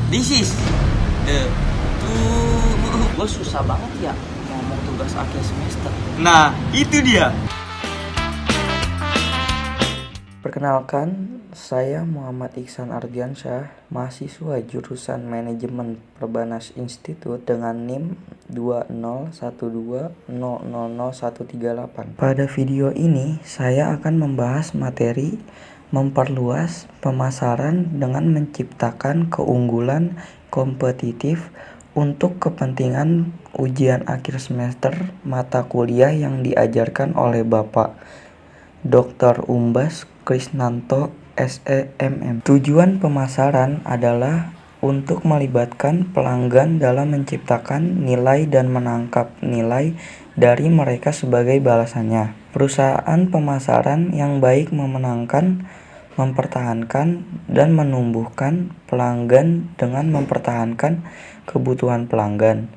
This is the gue susah banget ya ngomong tugas akhir semester. Nah, itu dia. Perkenalkan, saya Muhammad Iksan Ardiansyah, mahasiswa jurusan Manajemen Perbanas Institut dengan NIM 20120000138. Pada video ini, saya akan membahas materi memperluas pemasaran dengan menciptakan keunggulan kompetitif untuk kepentingan ujian akhir semester mata kuliah yang diajarkan oleh Bapak Dr. Umbas Krisnanto SEMM. Tujuan pemasaran adalah untuk melibatkan pelanggan dalam menciptakan nilai dan menangkap nilai dari mereka sebagai balasannya. Perusahaan pemasaran yang baik memenangkan, mempertahankan, dan menumbuhkan pelanggan dengan mempertahankan kebutuhan pelanggan,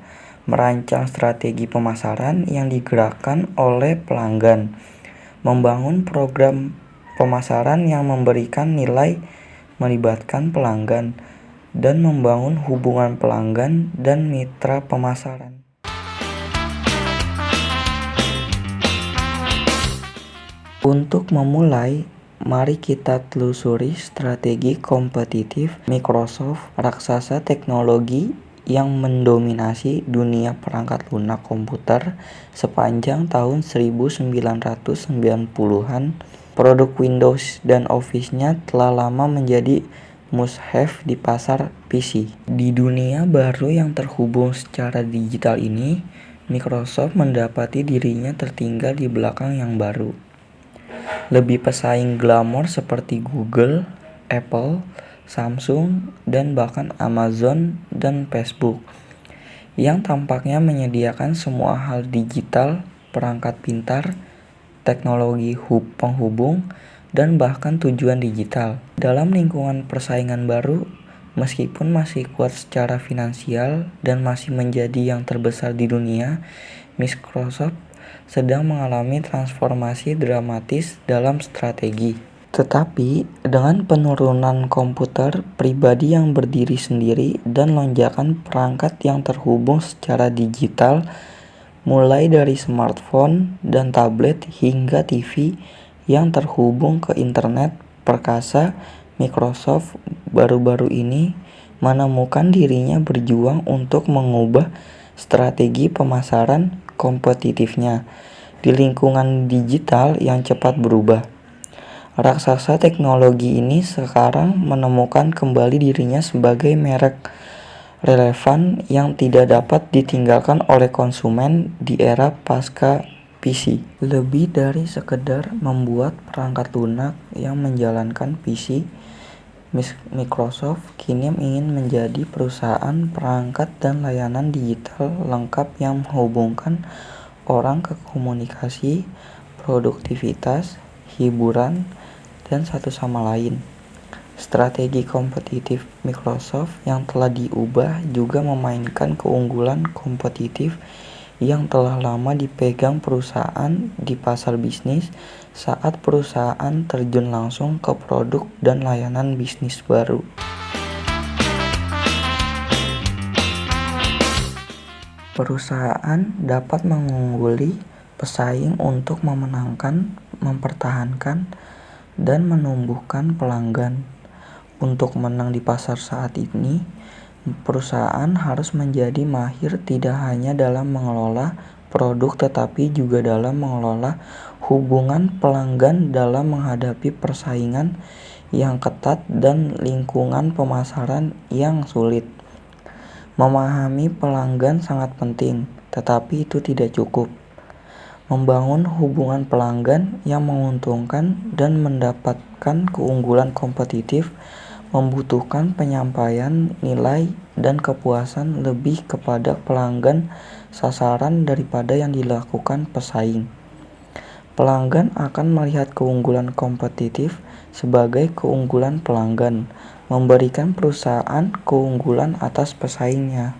merancang strategi pemasaran yang digerakkan oleh pelanggan, membangun program pemasaran yang memberikan nilai, melibatkan pelanggan, dan membangun hubungan pelanggan dan mitra pemasaran. Untuk memulai, mari kita telusuri strategi kompetitif Microsoft, raksasa teknologi yang mendominasi dunia perangkat lunak komputer sepanjang tahun 1990-an. Produk Windows dan Office-nya telah lama menjadi must-have di pasar PC. Di dunia baru yang terhubung secara digital ini, Microsoft mendapati dirinya tertinggal di belakang yang baru. Lebih pesaing glamor seperti Google, Apple, Samsung, dan bahkan Amazon dan Facebook yang tampaknya menyediakan semua hal digital, perangkat pintar, teknologi penghubung, dan bahkan tujuan digital. Dalam lingkungan persaingan baru, meskipun masih kuat secara finansial dan masih menjadi yang terbesar di dunia, Microsoft sedang mengalami transformasi dramatis dalam strategi. Tetapi dengan penurunan komputer pribadi yang berdiri sendiri dan lonjakan perangkat yang terhubung secara digital, mulai dari smartphone dan tablet hingga TV yang terhubung ke internet perkasa, Microsoft baru-baru ini menemukan dirinya berjuang untuk mengubah strategi pemasaran kompetitifnya di lingkungan digital yang cepat berubah. Raksasa teknologi ini sekarang menemukan kembali dirinya sebagai merek relevan yang tidak dapat ditinggalkan oleh konsumen di era pasca PC. Lebih dari sekedar membuat perangkat lunak yang menjalankan PC, Microsoft kini ingin menjadi perusahaan perangkat dan layanan digital lengkap yang menghubungkan orang ke komunikasi, produktivitas, hiburan, dan satu sama lain. Strategi kompetitif Microsoft yang telah diubah juga memainkan keunggulan kompetitif yang telah lama dipegang perusahaan di pasar bisnis saat perusahaan terjun langsung ke produk dan layanan bisnis baru. Perusahaan dapat mengungguli pesaing untuk memenangkan, mempertahankan, dan menumbuhkan pelanggan. Untuk menang di pasar saat ini, perusahaan harus menjadi mahir tidak hanya dalam mengelola produk tetapi juga dalam mengelola hubungan pelanggan dalam menghadapi persaingan yang ketat dan lingkungan pemasaran yang sulit. Memahami pelanggan sangat penting, tetapi itu tidak cukup. Membangun hubungan pelanggan yang menguntungkan dan mendapatkan keunggulan kompetitif membutuhkan penyampaian nilai dan kepuasan lebih kepada pelanggan sasaran daripada yang dilakukan pesaing. Pelanggan akan melihat keunggulan kompetitif sebagai keunggulan pelanggan, memberikan perusahaan keunggulan atas pesaingnya.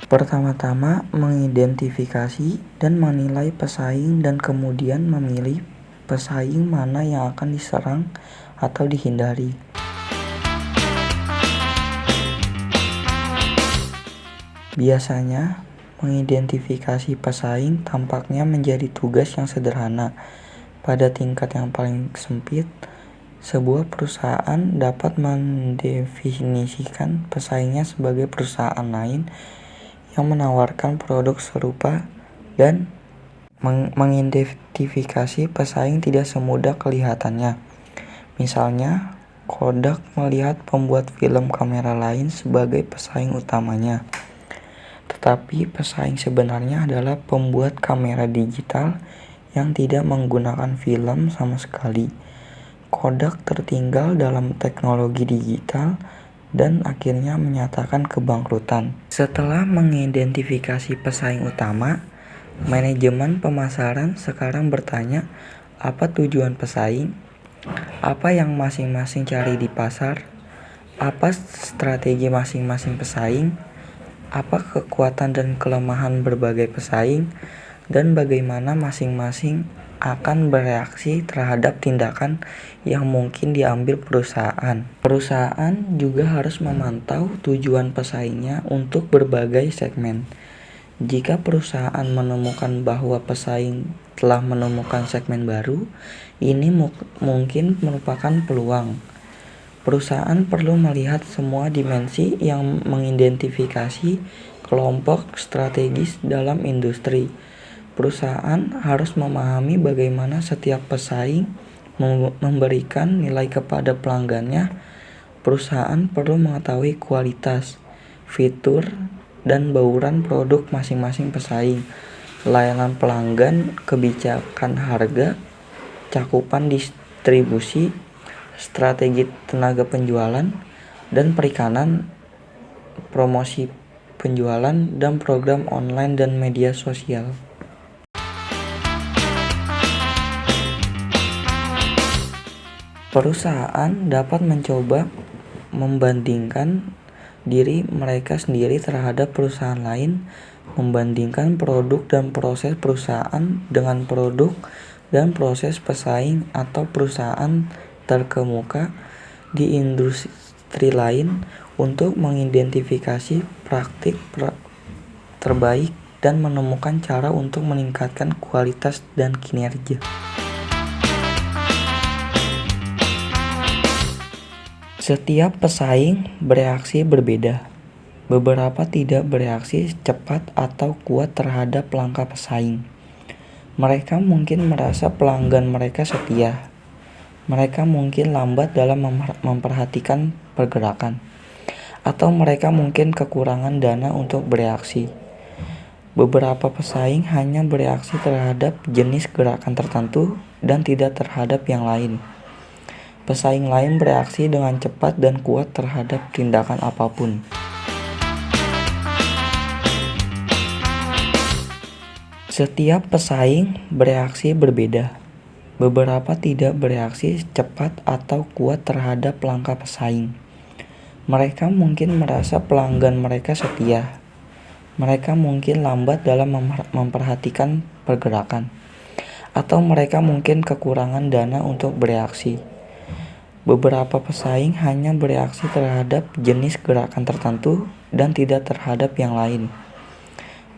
Pertama-tama mengidentifikasi dan menilai pesaing dan kemudian memilih pesaing mana yang akan diserang atau dihindari. Biasanya, mengidentifikasi pesaing tampaknya menjadi tugas yang sederhana. Pada tingkat yang paling sempit, sebuah perusahaan dapat mendefinisikan pesaingnya sebagai perusahaan lain yang menawarkan produk serupa, dan mengidentifikasi pesaing tidak semudah kelihatannya. Misalnya, Kodak melihat pembuat film kamera lain sebagai pesaing utamanya. Tetapi pesaing sebenarnya adalah pembuat kamera digital yang tidak menggunakan film sama sekali. Kodak tertinggal dalam teknologi digital dan akhirnya menyatakan kebangkrutan. Setelah mengidentifikasi pesaing utama, manajemen pemasaran sekarang bertanya, apa tujuan pesaing? Apa yang masing-masing cari di pasar? Apa strategi masing-masing pesaing? Apa kekuatan dan kelemahan berbagai pesaing? Dan bagaimana masing-masing akan bereaksi terhadap tindakan yang mungkin diambil perusahaan. Perusahaan juga harus memantau tujuan pesaingnya untuk berbagai segmen. Jika perusahaan menemukan bahwa pesaing telah menemukan segmen baru, ini mungkin merupakan peluang. Perusahaan perlu melihat semua dimensi yang mengidentifikasi kelompok strategis dalam industri. Perusahaan harus memahami bagaimana setiap pesaing memberikan nilai kepada pelanggannya. Perusahaan perlu mengetahui kualitas, fitur, dan bauran produk masing-masing pesaing, layanan pelanggan, kebijakan harga, cakupan distribusi, strategi tenaga penjualan dan perikanan, promosi penjualan, dan program online dan media sosial. Perusahaan dapat mencoba membandingkan diri mereka sendiri terhadap perusahaan lain, membandingkan produk dan proses perusahaan dengan produk dan proses pesaing atau perusahaan terkemuka di industri lain untuk mengidentifikasi praktik terbaik dan menemukan cara untuk meningkatkan kualitas dan kinerja. Setiap pesaing bereaksi berbeda. Beberapa tidak bereaksi cepat atau kuat terhadap langkah pesaing. Mereka mungkin merasa pelanggan mereka setia. Mereka mungkin lambat dalam memperhatikan pergerakan, atau mereka mungkin kekurangan dana untuk bereaksi. Beberapa pesaing hanya bereaksi terhadap jenis gerakan tertentu dan tidak terhadap yang lain. Pesaing lain bereaksi dengan cepat dan kuat terhadap tindakan apapun. Setiap pesaing bereaksi berbeda. Beberapa tidak bereaksi cepat atau kuat terhadap langkah pesaing. Mereka mungkin merasa pelanggan mereka setia. Mereka mungkin lambat dalam memperhatikan pergerakan, atau mereka mungkin kekurangan dana untuk bereaksi. Beberapa pesaing hanya bereaksi terhadap jenis gerakan tertentu dan tidak terhadap yang lain.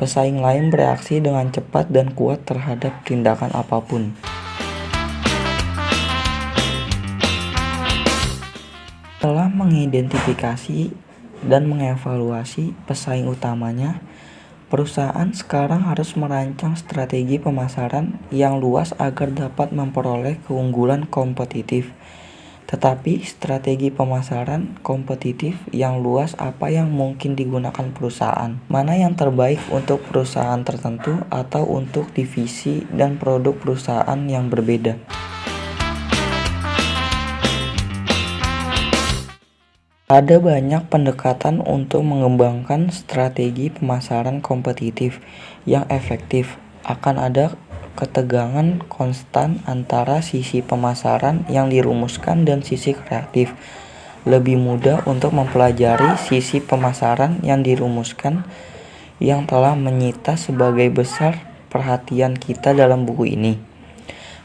Pesaing lain bereaksi dengan cepat dan kuat terhadap tindakan apapun. Setelah mengidentifikasi dan mengevaluasi pesaing utamanya, perusahaan sekarang harus merancang strategi pemasaran yang luas agar dapat memperoleh keunggulan kompetitif. Tetapi strategi pemasaran kompetitif yang luas apa yang mungkin digunakan perusahaan? Mana yang terbaik untuk perusahaan tertentu atau untuk divisi dan produk perusahaan yang berbeda? Ada banyak pendekatan untuk mengembangkan strategi pemasaran kompetitif yang efektif. Akan ada ketegangan konstan antara sisi pemasaran yang dirumuskan dan sisi kreatif. Lebih mudah untuk mempelajari sisi pemasaran yang dirumuskan yang telah menyita sebagai besar perhatian kita dalam buku ini.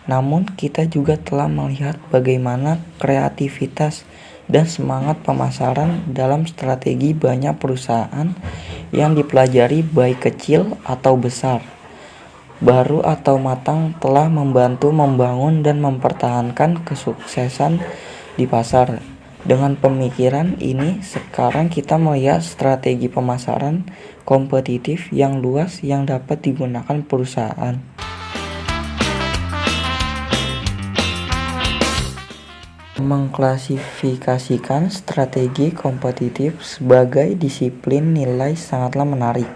Namun kita juga telah melihat bagaimana kreativitas dan semangat pemasaran dalam strategi banyak perusahaan yang dipelajari baik kecil atau besar, baru atau matang telah membantu membangun dan mempertahankan kesuksesan di pasar. Dengan pemikiran ini, sekarang kita melihat strategi pemasaran kompetitif yang luas yang dapat digunakan perusahaan. Mengklasifikasikan strategi kompetitif sebagai disiplin nilai sangatlah menarik.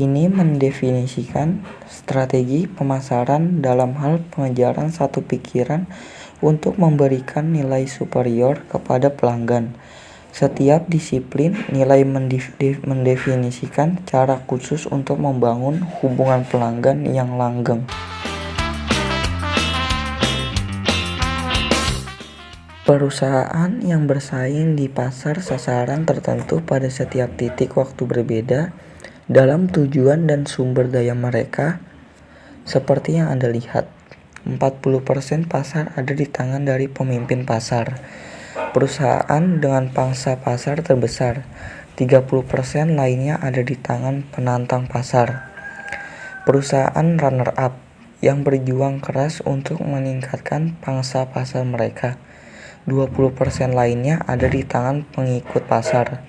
Ini mendefinisikan strategi pemasaran dalam hal pengejaran satu pikiran untuk memberikan nilai superior kepada pelanggan. Setiap disiplin nilai mendefinisikan cara khusus untuk membangun hubungan pelanggan yang langgeng. Perusahaan yang bersaing di pasar sasaran tertentu pada setiap titik waktu berbeda dalam tujuan dan sumber daya mereka. Seperti yang Anda lihat, 40% pasar ada di tangan dari pemimpin pasar, perusahaan dengan pangsa pasar terbesar. 30% lainnya ada di tangan penantang pasar, perusahaan runner-up yang berjuang keras untuk meningkatkan pangsa pasar mereka. 20% lainnya ada di tangan pengikut pasar,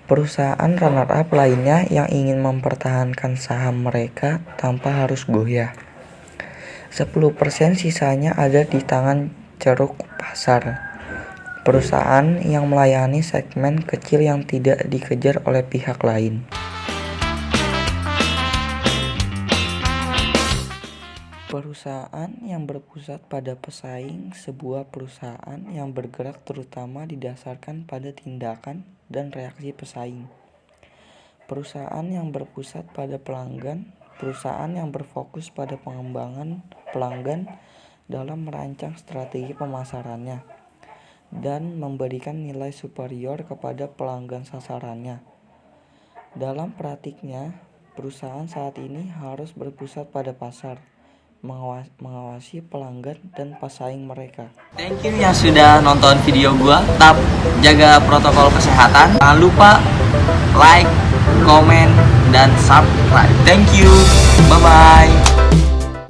perusahaan runner-up lainnya yang ingin mempertahankan saham mereka tanpa harus goyah. 10% sisanya ada di tangan ceruk pasar, perusahaan yang melayani segmen kecil yang tidak dikejar oleh pihak lain. Perusahaan yang berpusat pada pesaing, sebuah perusahaan yang bergerak terutama didasarkan pada tindakan dan reaksi pesaing. Perusahaan yang berpusat pada pelanggan, perusahaan yang berfokus pada pengembangan pelanggan dalam merancang strategi pemasarannya dan memberikan nilai superior kepada pelanggan sasarannya. Dalam praktiknya, perusahaan saat ini harus berpusat pada pasar, mengawasi pelanggan dan pesaing mereka. Thank you yang sudah nonton video gua. Tetap jaga protokol kesehatan. Jangan lupa like, komen, dan subscribe. Thank you. Bye bye.